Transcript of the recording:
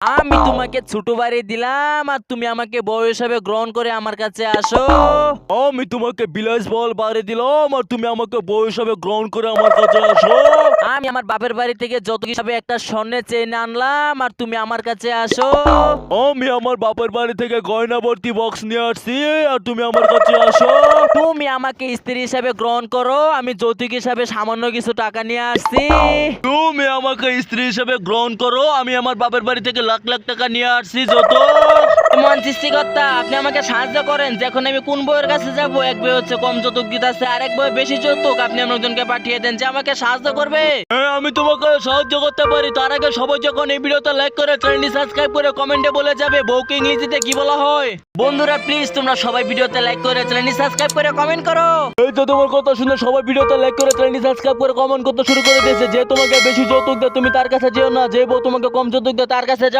আমি তোমাকে ছোট বাড়ি দিলাম আর তুমি আমাকে বউ হিসাবে গ্রহণ করে আমার কাছে আসো। আমি তোমাকে বিলাসবহুল বাড়ি দিলাম আর তুমি আমাকে বউ হিসাবে গ্রহণ করে আমার কাছে আসো। আমি আমার বাপের বাড়ি থেকে যত হিসাবে একটা স্বর্ণের চেইন আনলাম আর তুমি আমার কাছে আসো। আমি আমার বাপের বাড়ি থেকে গয়না ভর্তি বক্স নিয়ে আসছি আর তুমি আমার কাছে আসো। তুমি আমাকে স্ত্রী হিসাবে গ্রহণ করো, আমি যৌতুক হিসাবে সামান্য কিছু টাকা নিয়ে আসছি। তুমি আমাকে স্ত্রী হিসেবে গ্রহণ করো, আমি আমার বাপের বাড়ি থেকে লাখ লাখ টাকা নিয়ে আসছি যত। মন সৃষ্টিকর্তা, আপনি আমাকে সাহায্য করেন। যখন আমি কোন বউয়ের কাছে যাব, এক বই হচ্ছে কম যৌতুক দিতেছে আর এক বই বেশি যৌতুক, আপনি এমন একজনকে পাঠিয়ে দেন যে আমাকে সাহায্য করবে। হ্যাঁ, আমি তোমাকে সাহায্য করতে পারি। তার আগে সবাই যখন এই ভিডিওতে লাইক করে, চ্যানেলটি সাবস্ক্রাইব করে কমেন্টে বলে যাবে বউকে ইংরেজিতে কি বলা হয়। বন্ধুরা প্লিজ তোমরা সবাই ভিডিওতে লাইক করে চ্যানেলটি সাবস্ক্রাইব করে কমেন্ট করো। এই তো তোমার কথা শুনে সবাই ভিডিওতে লাইক করে, চ্যানেলটি সাবস্ক্রাইব করে কমেন্ট করতে শুরু করে দিয়েছে। যে তোমাকে বেশি যৌতুক দেয় তুমি তার কাছে যেও না, যে বউ তোমাকে কম যৌতুক দেয় তার কাছে যাও।